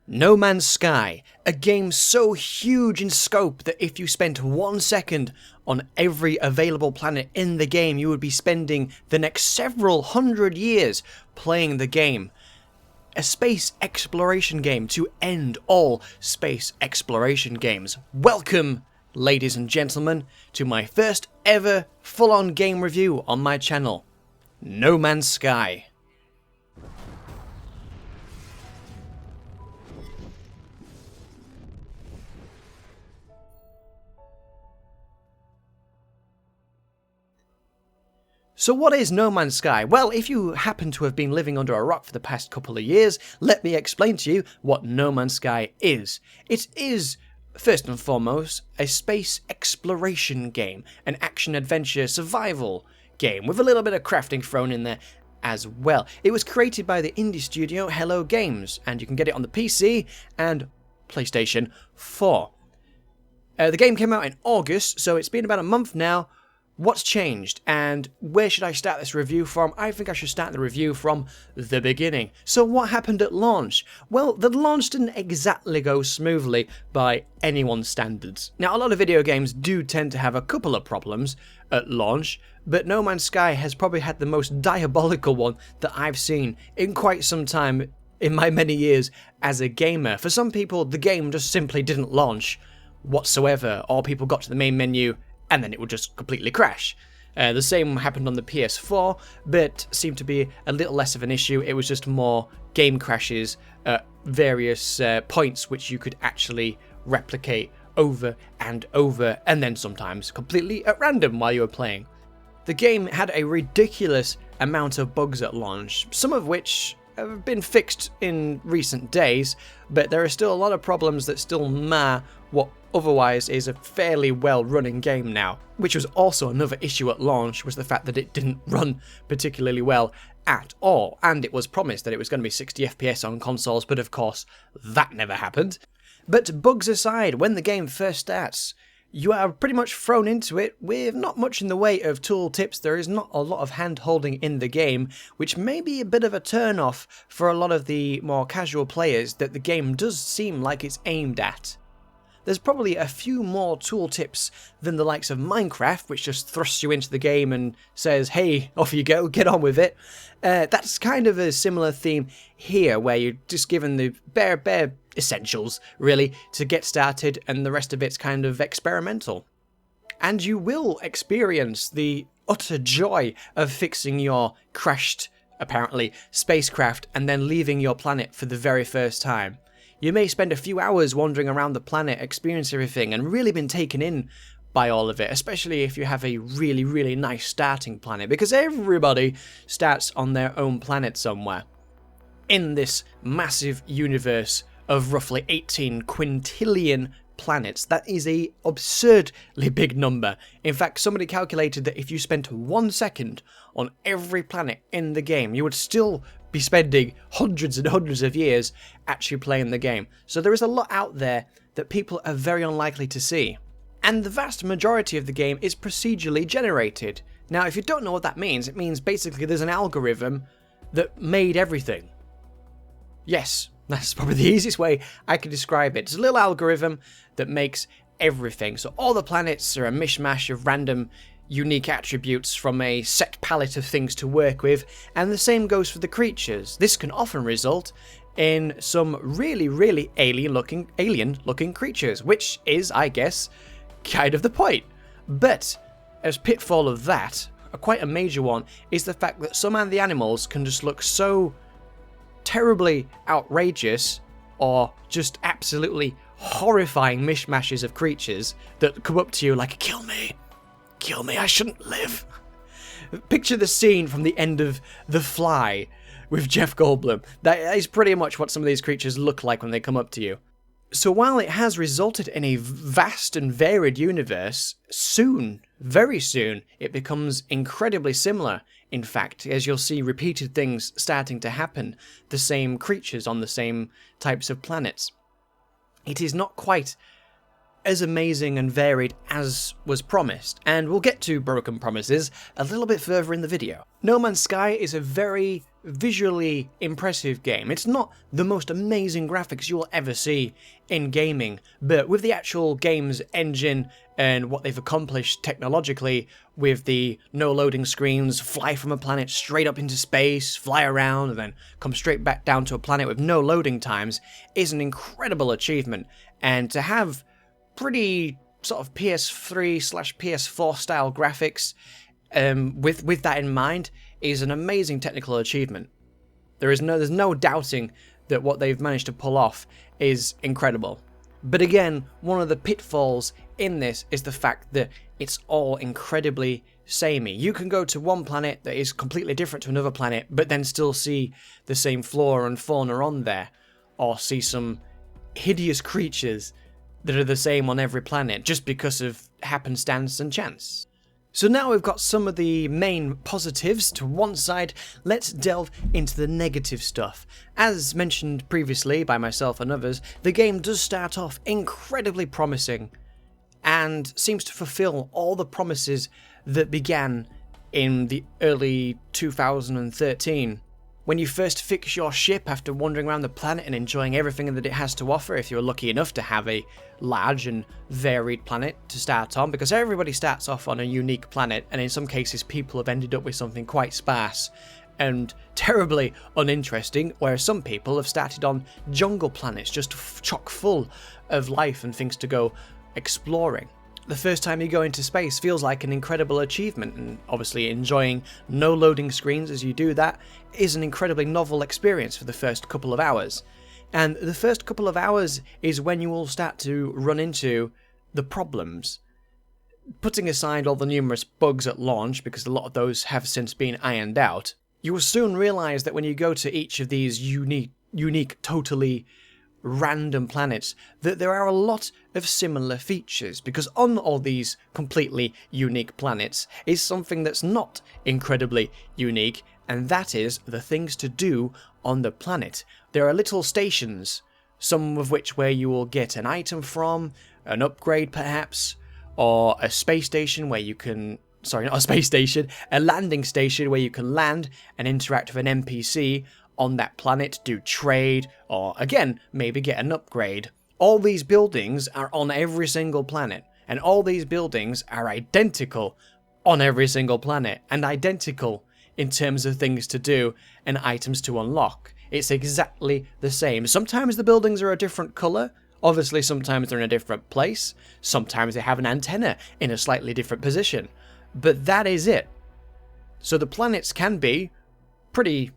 No Man's Sky, a game so huge in scope that if you spent 1 second on every available planet in the game, you would be spending the next several hundred years playing the game. A space exploration game to end all space exploration games. Welcome, ladies and gentlemen, to my first ever full-on game review on my channel, No Man's Sky. So what is No Man's Sky? Well, if you happen to have been living under a rock for the past couple of years, let me explain to you what No Man's Sky is. It is, first and foremost, a space exploration game, an action-adventure survival game, with a little bit of crafting thrown in there as well. It was created by the indie studio Hello Games, and you can get it on the PC and PlayStation 4. The game came out in August, so it's been about a month now. What's changed, and where should I start this review from? I think I should start the review from the beginning. So what happened at launch? Well, the launch didn't exactly go smoothly by anyone's standards. Now, a lot of video games do tend to have a couple of problems at launch, but No Man's Sky has probably had the most diabolical one that I've seen in quite some time in my many years as a gamer. For some people, the game just simply didn't launch whatsoever, or people got to the main menu and then it would just completely crash. The same happened on the PS4, but seemed to be a little less of an issue. It was just more game crashes at various points which you could actually replicate over and over, and then sometimes completely at random while you were playing. The game had a ridiculous amount of bugs at launch, some of which have been fixed in recent days, but there are still a lot of problems that still mar what otherwise is a fairly well-running game now. Which was also another issue at launch, was the fact that it didn't run particularly well at all, and it was promised that it was going to be 60 FPS on consoles, but of course that never happened. But bugs aside, when the game first starts, you are pretty much thrown into it with not much in the way of tool tips. There is not a lot of hand-holding in the game, which may be a bit of a turn-off for a lot of the more casual players that the game does seem like it's aimed at. There's probably a few more tooltips than the likes of Minecraft, which just thrusts you into the game and says, hey, off you go, get on with it. That's kind of a similar theme here, where you're just given the bare essentials, really, to get started, and the rest of it's kind of experimental. And you will experience the utter joy of fixing your crashed, apparently, spacecraft and then leaving your planet for the very first time. You may spend a few hours wandering around the planet, experience everything, and really been taken in by all of it, especially if you have a really, really nice starting planet, because everybody starts on their own planet somewhere. In this massive universe of roughly 18 quintillion planets, that is a absurdly big number. In fact, somebody calculated that if you spent 1 second on every planet in the game, you would still be spending hundreds and hundreds of years actually playing the game. So there is a lot out there that people are very unlikely to see. And the vast majority of the game is procedurally generated. Now, if you don't know what that means, it means basically there's an algorithm that made everything. Yes, that's probably the easiest way I can describe it. It's a little algorithm that makes everything. So all the planets are a mishmash of random unique attributes from a set palette of things to work with, and the same goes for the creatures. This can often result in some really alien looking creatures, which is, I guess, kind of the point. But as pitfall of that, quite a major one, is the fact that some of the animals can just look so terribly outrageous or just absolutely horrifying mishmashes of creatures that come up to you like, kill me, I shouldn't live. Picture the scene from the end of The Fly with Jeff Goldblum. That is pretty much what some of these creatures look like when they come up to you. So while it has resulted in a vast and varied universe, soon, very soon, it becomes incredibly similar. In fact, as you'll see repeated things starting to happen, the same creatures on the same types of planets. It is not quite as amazing and varied as was promised, and we'll get to broken promises a little bit further in the video. No Man's Sky is a very visually impressive game. It's not the most amazing graphics you will ever see in gaming, but with the actual game's engine and what they've accomplished technologically with the no loading screens, fly from a planet straight up into space, fly around, and then come straight back down to a planet with no loading times is an incredible achievement. And to have pretty sort of PS3/PS4 style graphics with that in mind is an amazing technical achievement. There's no doubting that what they've managed to pull off is incredible. But again, one of the pitfalls in this is the fact that it's all incredibly samey. You can go to one planet that is completely different to another planet, but then still see the same flora and fauna on there, or see some hideous creatures that are the same on every planet just because of happenstance and chance. So now we've got some of the main positives to one side, let's delve into the negative stuff. As mentioned previously by myself and others, the game does start off incredibly promising and seems to fulfill all the promises that began in the early 2013. When you first fix your ship after wandering around the planet and enjoying everything that it has to offer, if you're lucky enough to have a large and varied planet to start on, because everybody starts off on a unique planet, and in some cases people have ended up with something quite sparse and terribly uninteresting, whereas some people have started on jungle planets just chock full of life and things to go exploring. The first time you go into space feels like an incredible achievement, and obviously enjoying no loading screens as you do that is an incredibly novel experience for the first couple of hours. And the first couple of hours is when you will start to run into the problems. Putting aside all the numerous bugs at launch, because a lot of those have since been ironed out, you will soon realise that when you go to each of these unique, totally random planets, that there are a lot of similar features, because on all these completely unique planets is something that's not incredibly unique, and that is the things to do on the planet. There are little stations, some of which where you will get an item from, an upgrade perhaps, or a space station where you can, a landing station where you can land and interact with an NPC on that planet, do trade, or again, maybe get an upgrade. All these buildings are on every single planet, and all these buildings are identical on every single planet, and identical in terms of things to do and items to unlock. It's exactly the same. Sometimes the buildings are a different colour, obviously sometimes they're in a different place, sometimes they have an antenna in a slightly different position, but that is it. So the planets can be pretty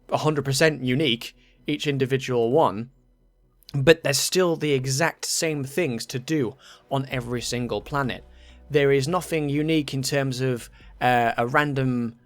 100% unique, each individual one, but there's still the exact same things to do on every single planet. There is nothing unique in terms of a random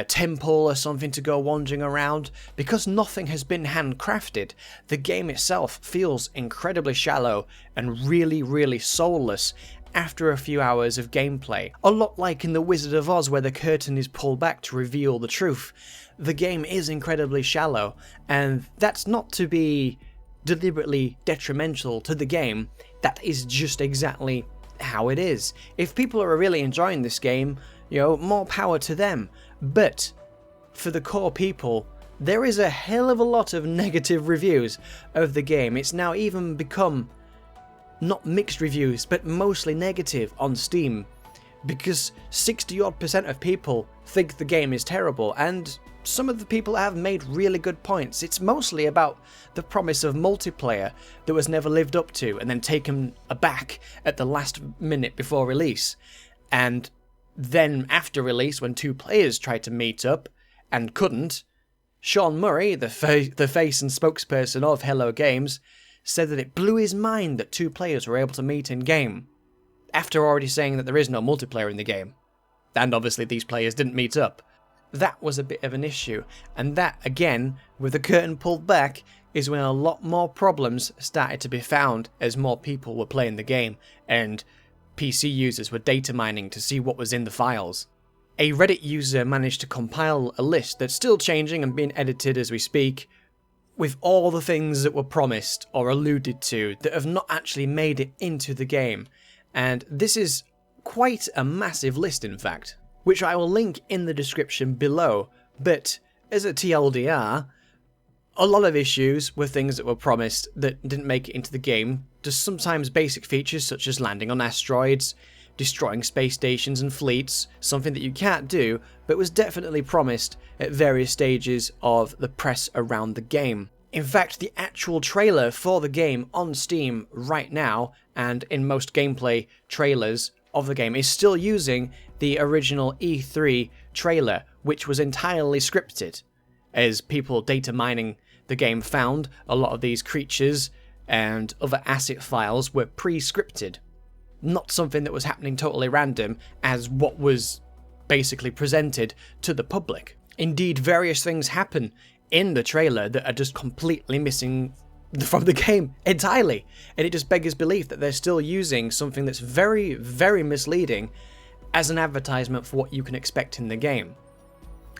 temple or something to go wandering around, because nothing has been handcrafted. The game itself feels incredibly shallow and really soulless after a few hours of gameplay. A lot like in The Wizard of Oz, where the curtain is pulled back to reveal the truth. The game is incredibly shallow, and that's not to be deliberately detrimental to the game, that is just exactly how it is. If people are really enjoying this game, more power to them. But for the core people, there is a hell of a lot of negative reviews of the game. It's now even become not mixed reviews, but mostly negative on Steam, because 60% of people think the game is terrible, and some of the people have made really good points. It's mostly about the promise of multiplayer that was never lived up to and then taken aback at the last minute before release. And then after release, when two players tried to meet up and couldn't, Sean Murray, the face and spokesperson of Hello Games, said that it blew his mind that two players were able to meet in-game, after already saying that there is no multiplayer in the game. And obviously these players didn't meet up. That was a bit of an issue, and that, again, with the curtain pulled back, is when a lot more problems started to be found as more people were playing the game, and PC users were data mining to see what was in the files. A Reddit user managed to compile a list that's still changing and being edited as we speak, with all the things that were promised or alluded to that have not actually made it into the game. And this is quite a massive list, in fact, which I will link in the description below, but as a TLDR, a lot of issues were things that were promised that didn't make it into the game. Just sometimes basic features such as landing on asteroids, destroying space stations and fleets, something that you can't do, but was definitely promised at various stages of the press around the game. In fact, the actual trailer for the game on Steam right now, and in most gameplay trailers of the game, is still using the original E3 trailer, which was entirely scripted, as people data mining the game found a lot of these creatures and other asset files were pre-scripted. Not something that was happening totally random as what was basically presented to the public. Indeed, various things happen in the trailer that are just completely missing from the game entirely, and it just beggars belief that they're still using something that's very, very misleading as an advertisement for what you can expect in the game.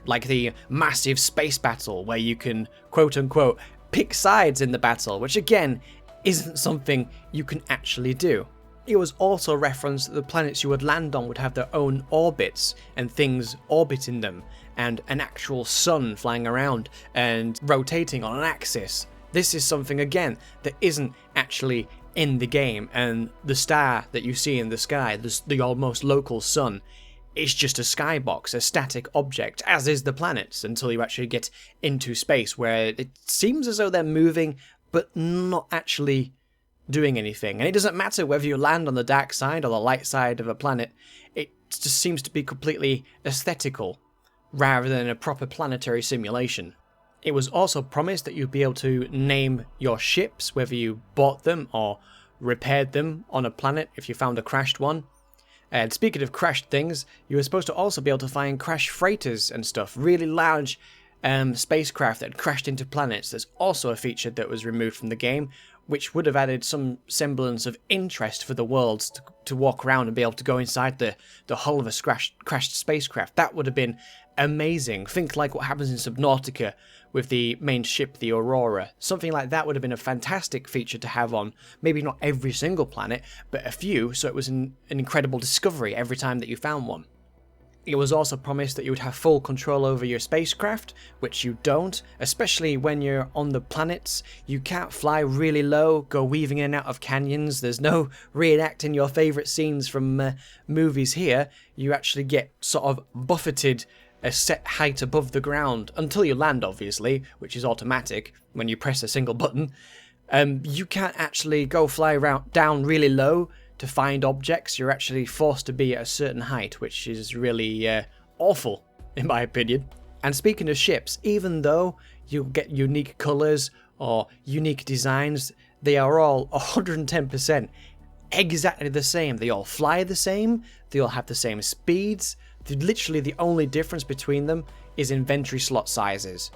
Like the massive space battle where you can quote-unquote pick sides in the battle, which again isn't something you can actually do. It was also referenced that the planets you would land on would have their own orbits and things orbiting them, and an actual sun flying around and rotating on an axis. This is something, again, that isn't actually in the game, and the star that you see in the sky, the almost local sun, is just a skybox, a static object, as is the planets, until you actually get into space, where it seems as though they're moving, but not actually doing anything. And it doesn't matter whether you land on the dark side or the light side of a planet, it just seems to be completely aesthetical, rather than a proper planetary simulation. It was also promised that you'd be able to name your ships, whether you bought them or repaired them on a planet if you found a crashed one. And speaking of crashed things, you were supposed to also be able to find crashed freighters and stuff, really large spacecraft that had crashed into planets. There's also a feature that was removed from the game, which would have added some semblance of interest for the worlds to walk around and be able to go inside the hull of a crashed spacecraft. That would have been amazing. Think like what happens in Subnautica with the main ship, the Aurora. Something like that would have been a fantastic feature to have on, maybe not every single planet, but a few, so it was an incredible discovery every time that you found one. It was also promised that you would have full control over your spacecraft, which you don't, especially when you're on the planets. You can't fly really low, go weaving in and out of canyons. There's no reenacting your favourite scenes from movies here. You actually get sort of buffeted a set height above the ground, until you land obviously, which is automatic when you press a single button. You can't actually go fly down really low to find objects. You're actually forced to be at a certain height, which is really awful, in my opinion. And speaking of ships, even though you get unique colours or unique designs, they are all 110% exactly the same. They all fly the same, they all have the same speeds. Literally the only difference between them is inventory slot sizes.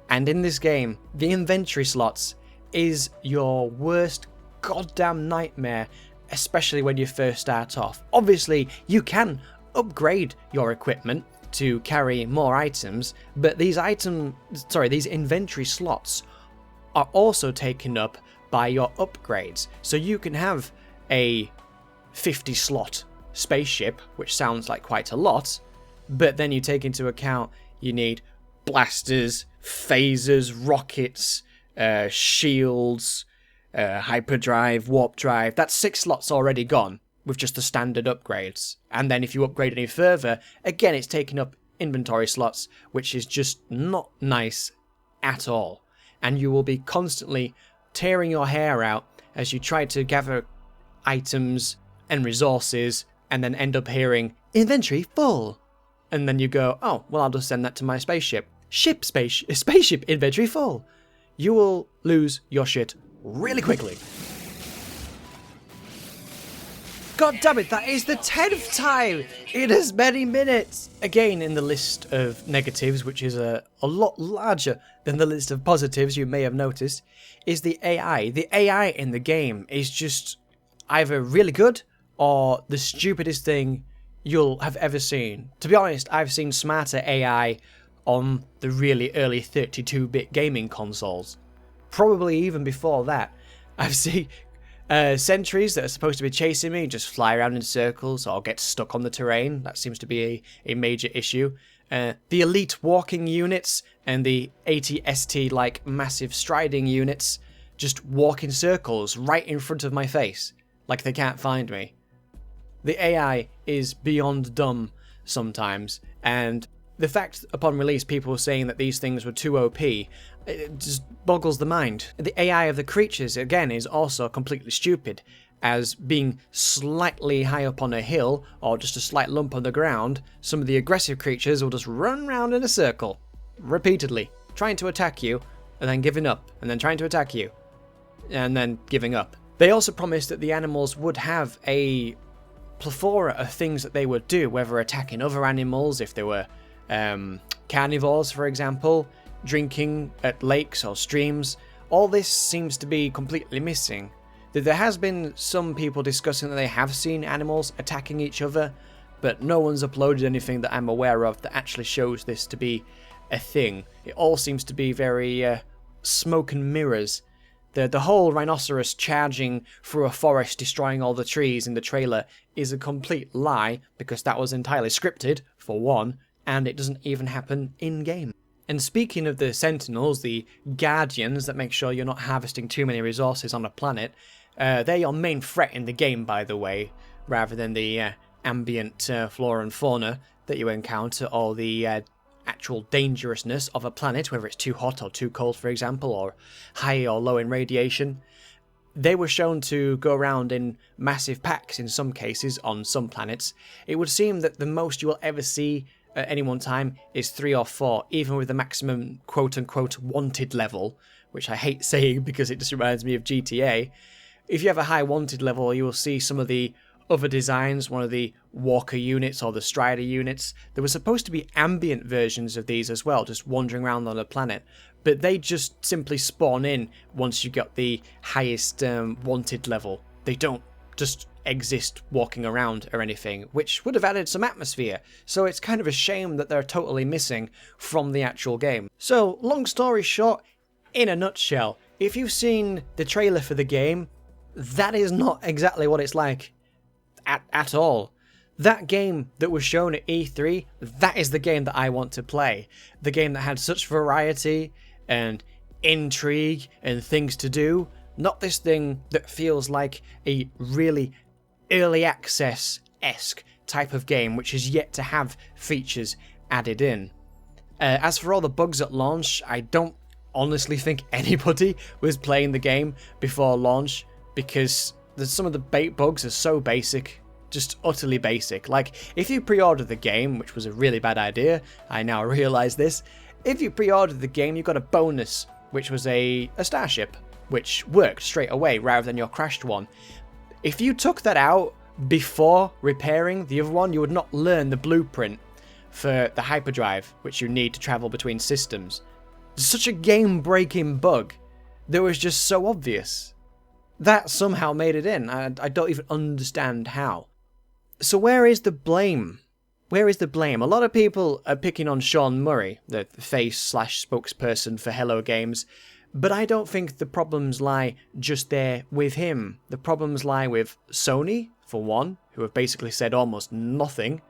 And in this game, the inventory slots is your worst goddamn nightmare, especially when you first start off. Obviously, you can upgrade your equipment to carry more items, but these inventory slots are also taken up by your upgrades. So you can have a 50 slot spaceship, which sounds like quite a lot, but then you take into account you need blasters, phasers, rockets, shields, hyperdrive, warp drive. That's 6 slots already gone with just the standard upgrades. And then if you upgrade any further, again it's taking up inventory slots, which is just not nice at all. And you will be constantly tearing your hair out as you try to gather items and resources, and then end up hearing inventory full. And then you go, oh, well, I'll just send that to my spaceship. Spaceship inventory full. You will lose your shit really quickly. God damn it, that is the 10th time in as many minutes. Again, in the list of negatives, which is a lot larger than the list of positives you may have noticed, is the AI. The AI in the game is just either really good or the stupidest thing you'll have ever seen. To be honest, I've seen smarter AI on the really early 32-bit gaming consoles. Probably even before that. I've seen sentries that are supposed to be chasing me just fly around in circles or get stuck on the terrain. That seems to be a major issue. The elite walking units and the AT-ST like massive striding units just walk in circles right in front of my face, like they can't find me. The AI is beyond dumb sometimes, and the fact upon release people were saying that these things were too OP, it just boggles the mind. The AI of the creatures, again, is also completely stupid, as being slightly high up on a hill, or just a slight lump on the ground, some of the aggressive creatures will just run round in a circle, repeatedly, trying to attack you, and then giving up, and then trying to attack you, and then giving up. They also promised that the animals would have a plethora of things that they would do, whether attacking other animals, if they were carnivores, for example, drinking at lakes or streams. All this seems to be completely missing. There has been some people discussing that they have seen animals attacking each other, but no one's uploaded anything that I'm aware of that actually shows this to be a thing. It all seems to be very smoke and mirrors. The whole rhinoceros charging through a forest, destroying all the trees in the trailer is a complete lie, because that was entirely scripted, for one, and it doesn't even happen in-game. And speaking of the Sentinels, the Guardians that make sure you're not harvesting too many resources on a planet, they're your main threat in the game, by the way, rather than the ambient flora and fauna that you encounter, or the actual dangerousness of a planet, whether it's too hot or too cold, for example, or high or low in radiation. They were shown to go around in massive packs in some cases on some planets. It would seem that the most you will ever see at any one time is 3 or 4, even with the maximum quote-unquote wanted level, which I hate saying because it just reminds me of GTA. If you have a high wanted level, you will see some of the other designs, one of the walker units or the strider units. There were supposed to be ambient versions of these as well, just wandering around on a planet, but they just simply spawn in once you got the highest wanted level. They don't just exist walking around or anything, which would have added some atmosphere, so it's kind of a shame that they're totally missing from the actual game. So, long story short, in a nutshell, if you've seen the trailer for the game, that is not exactly what it's like at all. That game that was shown at E3, that is the game that I want to play. The game that had such variety and intrigue and things to do. Not this thing that feels like a really early access-esque type of game which is yet to have features added in. As for all the bugs at launch, I don't honestly think anybody was playing the game before launch, because some of the bugs are so basic, just utterly basic. Like, if you pre-ordered the game, which was a really bad idea, I now realise this, if you pre-ordered the game you got a bonus, which was a starship, which worked straight away rather than your crashed one. If you took that out before repairing the other one, you would not learn the blueprint for the hyperdrive, which you need to travel between systems. Such a game-breaking bug that was just so obvious. That somehow made it in, and I don't even understand how. So where is the blame? Where is the blame? A lot of people are picking on Sean Murray, the face/spokesperson for Hello Games, but I don't think the problems lie just there with him. The problems lie with Sony, for one, who have basically said almost nothing,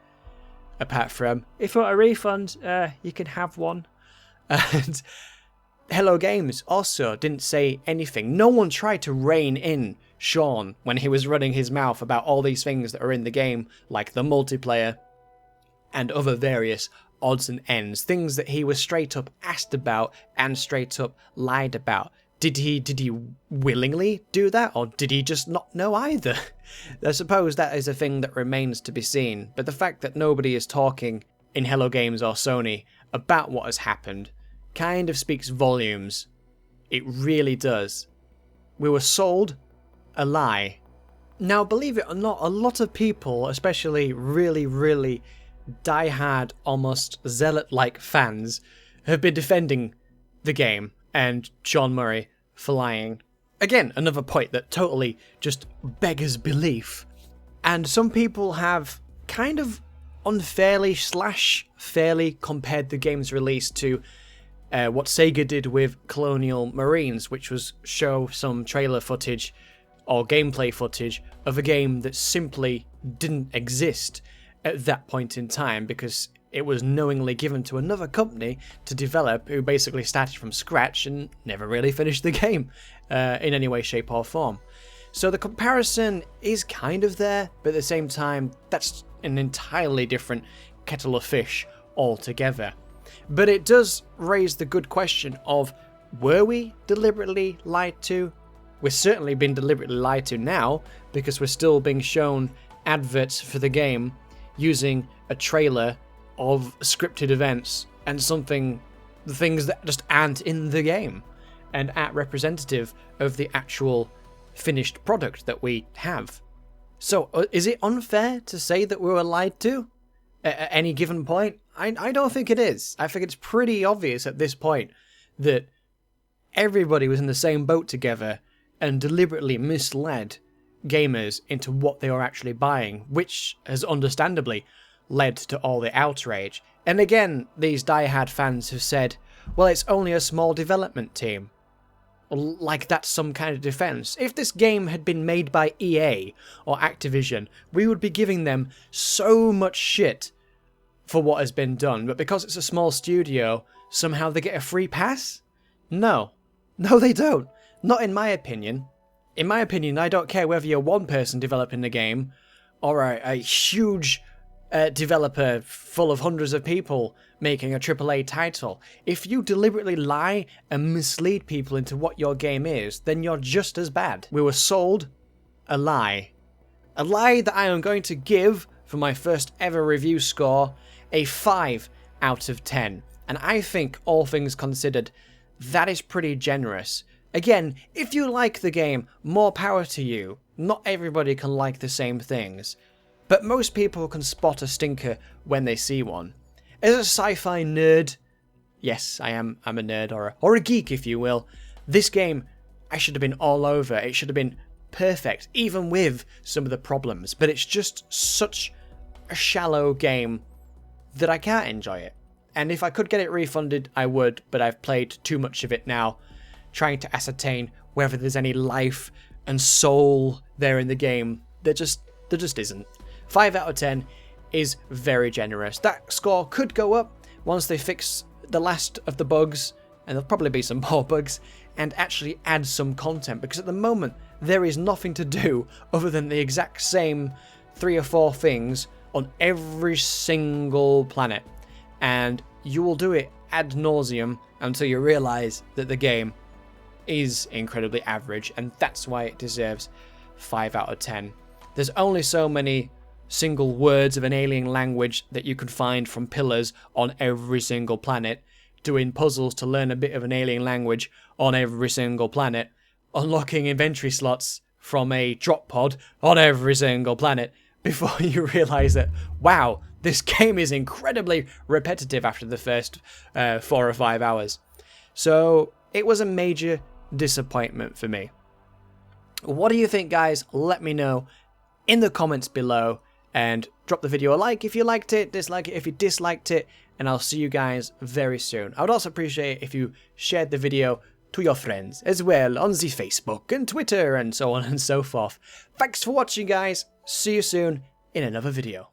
apart from, if you want a refund, you can have one. And Hello Games also didn't say anything. No one tried to rein in Sean when he was running his mouth about all these things that are in the game, like the multiplayer and other various odds and ends, things that he was straight up asked about and straight up lied about. Did he willingly do that, or did he just not know either? I suppose that is a thing that remains to be seen, but the fact that nobody is talking in Hello Games or Sony about what has happened kind of speaks volumes. It really does. We were sold a lie. Now, believe it or not, a lot of people, especially really die-hard, almost zealot-like fans, have been defending the game and Sean Murray for lying. Again, another point that totally just beggars belief. And some people have kind of unfairly/fairly compared the game's release to what Sega did with Colonial Marines, which was show some trailer footage or gameplay footage of a game that simply didn't exist. at that point in time, because it was knowingly given to another company to develop, who basically started from scratch and never really finished the game in any way, shape or form. So the comparison is kind of there, but at the same time, that's an entirely different kettle of fish altogether. But it does raise the good question of, were we deliberately lied to? We're certainly being deliberately lied to now, because we're still being shown adverts for the game using a trailer of scripted events and the things that just aren't in the game and aren't representative of the actual finished product that we have. So is it unfair to say that we were lied to at any given point? I don't think it is. I think it's pretty obvious at this point that everybody was in the same boat together and deliberately misled gamers into what they were actually buying, which has understandably led to all the outrage. And again, these diehard fans have said, well, it's only a small development team. Like that's some kind of defense. If this game had been made by EA or Activision, we would be giving them so much shit for what has been done. But because it's a small studio, somehow they get a free pass? No, they don't. Not in my opinion. In my opinion, I don't care whether you're one person developing the game or a huge developer full of hundreds of people making a AAA title. If you deliberately lie and mislead people into what your game is, then you're just as bad. We were sold a lie. A lie that I am going to give, for my first ever review score, a 5 out of 10. And I think, all things considered, that is pretty generous. Again, if you like the game, more power to you. Not everybody can like the same things, but most people can spot a stinker when they see one. As a sci-fi nerd, yes, I'm a nerd, or a geek if you will, this game, I should have been all over. It should have been perfect, even with some of the problems, but it's just such a shallow game that I can't enjoy it. And if I could get it refunded, I would, but I've played too much of it now, trying to ascertain whether there's any life and soul there in the game. There just isn't. 5 out of 10 is very generous. That score could go up once they fix the last of the bugs, and there'll probably be some more bugs, and actually add some content, because at the moment there is nothing to do other than the exact same 3 or 4 things on every single planet, and you will do it ad nauseum until you realize that the game is incredibly average, and that's why it deserves 5 out of 10. There's only so many single words of an alien language that you can find from pillars on every single planet, doing puzzles to learn a bit of an alien language on every single planet, unlocking inventory slots from a drop pod on every single planet, before you realize that, wow, this game is incredibly repetitive after the first 4 or 5 hours. So it was a major disappointment for me. What do you think, guys? Let me know in the comments below, and drop the video a like if you liked it, dislike it if you disliked it, and I'll see you guys very soon. I would also appreciate it if you shared the video to your friends as well on the Facebook and Twitter and so on and so forth. Thanks for watching, guys. See you soon in another video.